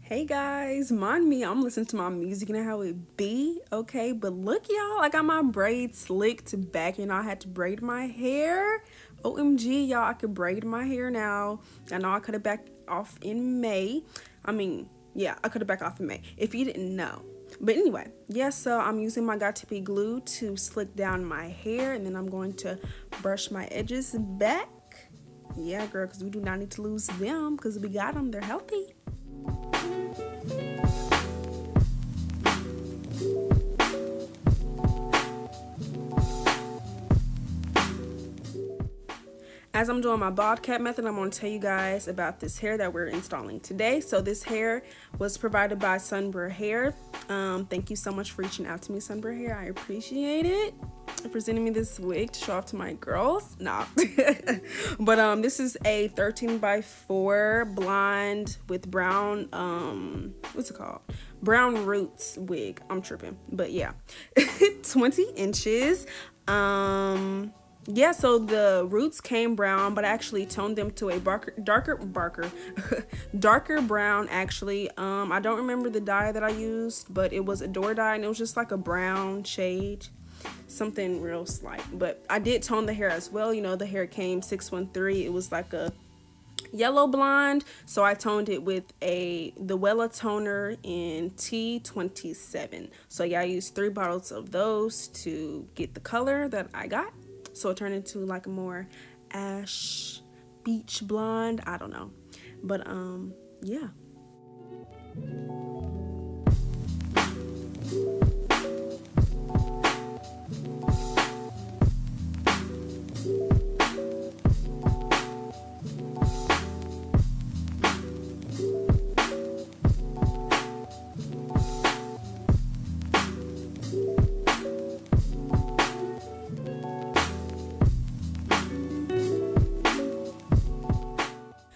Hey guys, mind me, I'm listening to my music and how it be, okay? But look, y'all, I got my braids slicked back and I had to braid my hair. OMG, y'all, I could braid my hair now. I know I cut it back off in May. Yeah, I cut it back off in May, if you didn't know. But anyway, yeah, so I'm using my Got To Be glue to slick down my hair, and then I'm going to brush my edges back. Yeah, girl, because we do not need to lose them because we got them. They're healthy. As I'm doing my bald cap method, I'm going to tell you guys about this hair that we're installing today. So this hair was provided by Sunber hair. Thank you so much for reaching out to me, Sunber hair. I appreciate it. For sending me this wig to show off to my girls. Nah. But this is a 13x4 blonde with brown, what's it called? Brown roots wig. I'm tripping. But yeah. 20 inches. Yeah, so the roots came brown, but I actually toned them to a darker brown, actually. I don't remember the dye that I used, but it was a door dye, and it was just like a brown shade, something real slight. But I did tone the hair as well. You know, the hair came 613. It was like a yellow blonde, so I toned it with the Wella toner in T27. So yeah, I used 3 bottles of those to get the color that I got. So it turned into like a more ash beach blonde. I don't know. But yeah.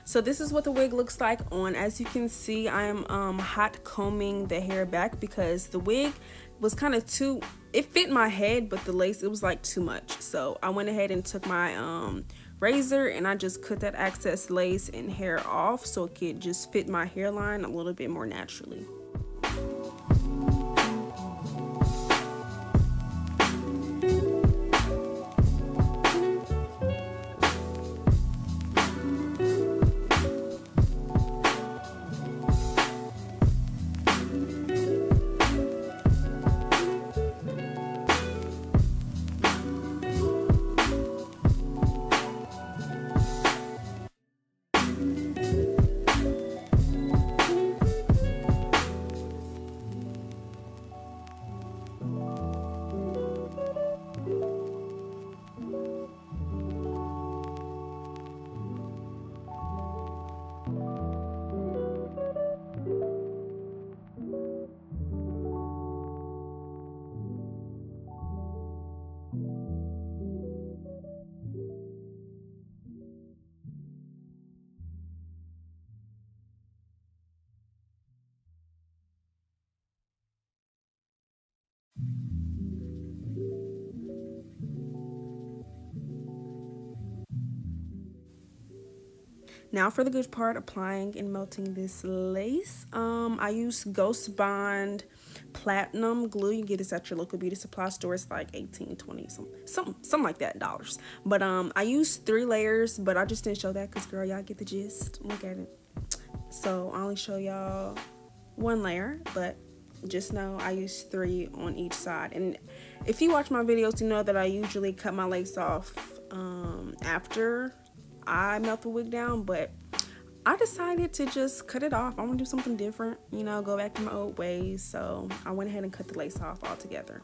So this is what the wig looks like on. As you can see, I am hot combing the hair back because the wig was kind of it fit my head, but the lace, it was like too much. So I went ahead and took my razor and I just cut that excess lace and hair off so it could just fit my hairline a little bit more naturally. Now for the good part, applying and melting this lace. I use Ghost Bond Platinum glue. You can get this at your local beauty supply store. It's like 18, 20, something like that dollars. But I used 3 layers, but I just didn't show that because, girl, y'all get the gist. Look at it. So I only show y'all 1 layer, but just know I use 3 on each side. And if you watch my videos, you know that I usually cut my lace off after I melt the wig down, but I decided to just cut it off. I want to do something different, you know, go back to my old ways. So I went ahead and cut the lace off altogether.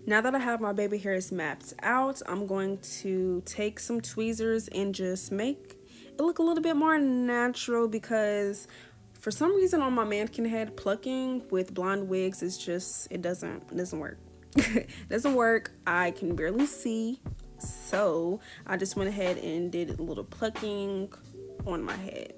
Now that I have my baby hairs mapped out, I'm going to take some tweezers and just make it look a little bit more natural, because for some reason on my mannequin head, plucking with blonde wigs is just, it doesn't work. It doesn't work. I can barely see, so I just went ahead and did a little plucking on my head.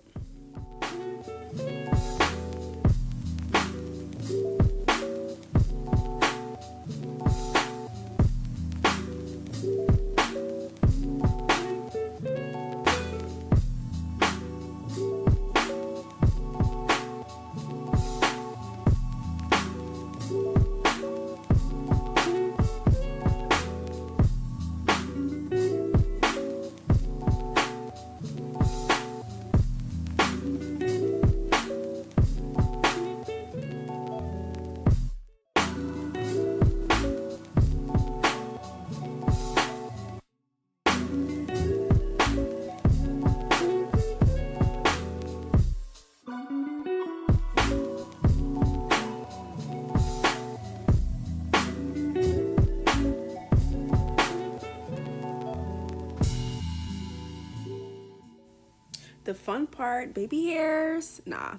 The fun part, baby hairs, nah.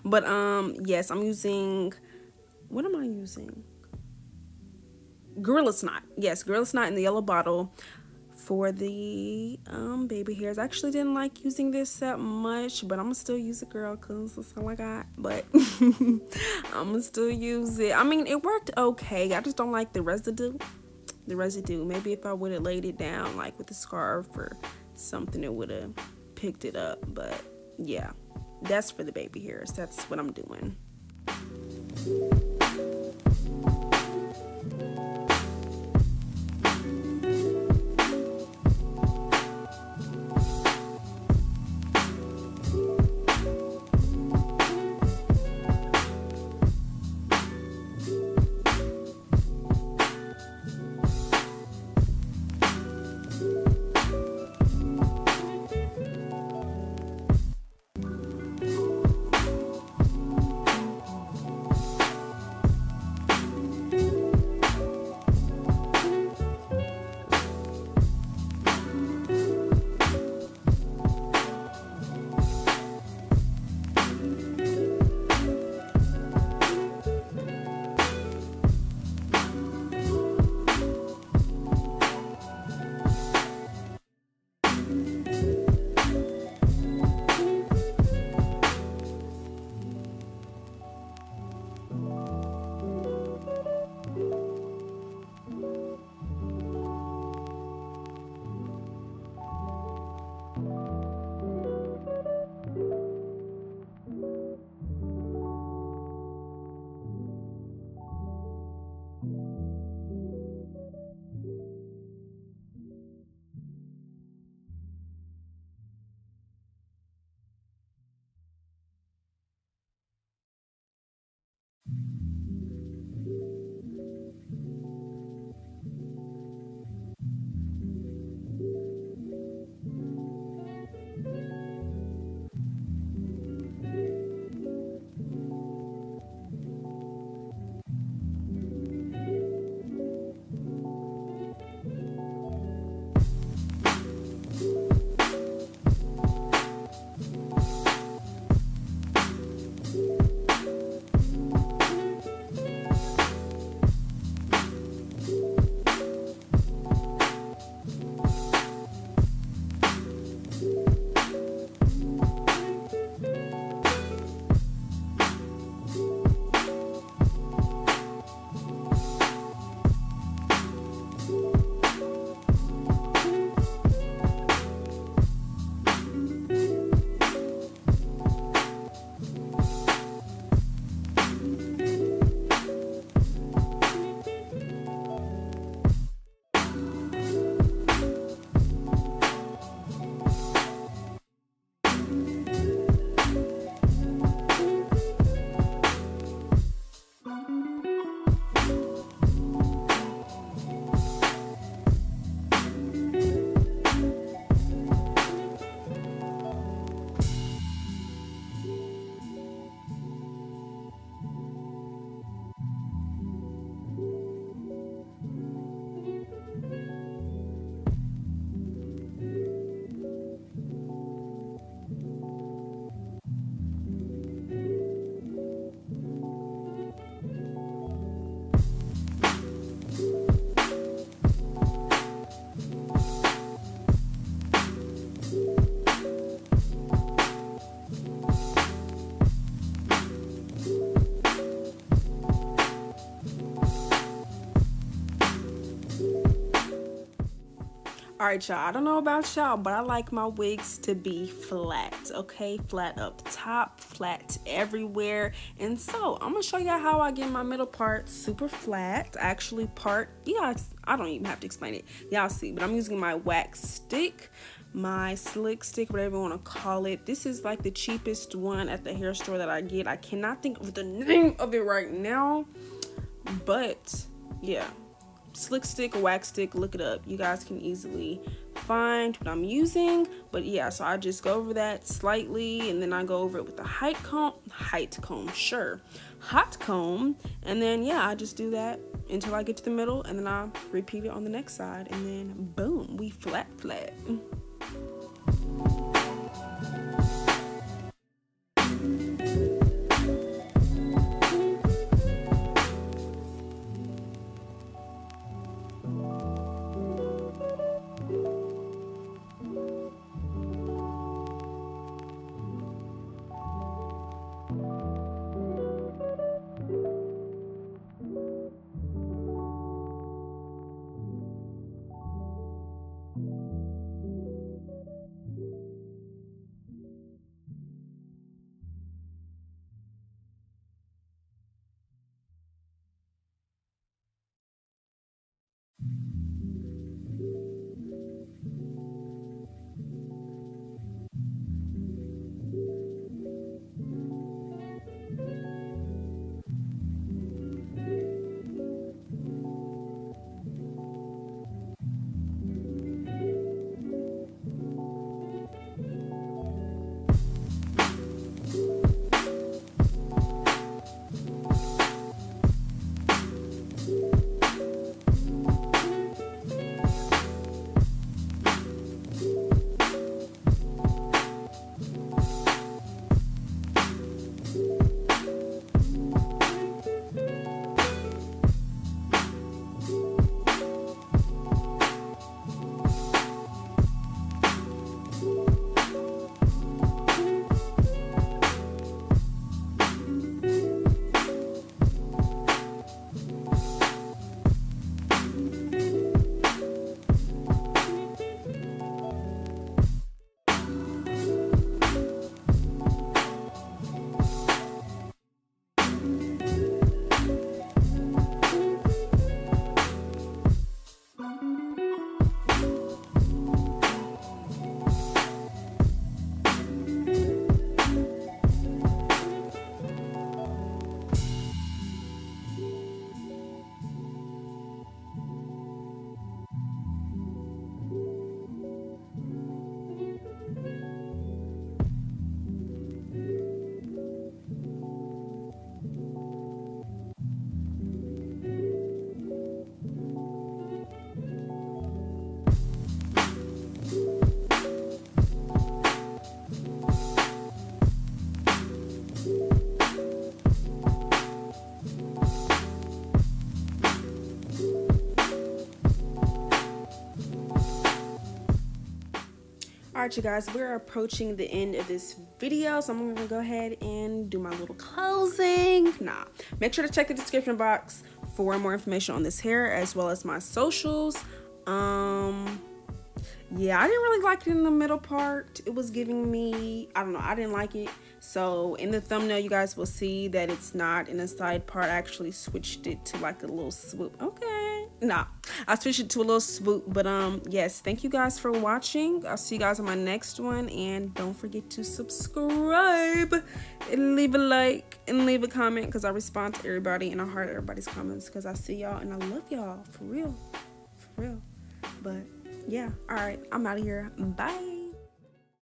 But yes, I'm using, what am I using? Gorilla Snot. Yes, Gorilla Snot in the yellow bottle for the baby hairs. I actually didn't like using this that much, but I'm gonna still use it, girl, because that's all I got. But I'm gonna still use it. I mean, it worked okay. I just don't like the residue. Maybe if I would have laid it down like with a scarf or something, it would have picked it up. But yeah, that's for the baby hairs. That's what I'm doing. All right, y'all, I don't know about y'all, but I like my wigs to be flat, okay? Flat up top, flat everywhere. And so I'm gonna show y'all how I get my middle part super flat. Actually, I don't even have to explain it. Y'all see, but I'm using my wax stick, my slick stick, whatever you want to call it. This is like the cheapest one at the hair store that I get. I cannot think of the name of it right now, but yeah. Slick stick or wax stick, look it up. You guys can easily find what I'm using. But yeah, so I just go over that slightly, and then I go over it with the hot comb, and then yeah, I just do that until I get to the middle, and then I repeat it on the next side, and then boom, we flat. Alright, you guys, we're approaching the end of this video, so I'm gonna go ahead and do my little closing. Make sure to check the description box for more information on this hair, as well as my socials. Yeah, I didn't really like it in the middle part. It was giving me, I don't know, I didn't like it. So in the thumbnail, you guys will see that it's not in the side part. I actually switched it to like a little swoop. Okay, I switched it to a little swoop. But yes, thank you guys for watching. I'll see you guys on my next one, and don't forget to subscribe and leave a like and leave a comment, because I respond to everybody and I heart everybody's comments, because I see y'all and I love y'all for real. But yeah, all right, I'm out of here. Bye.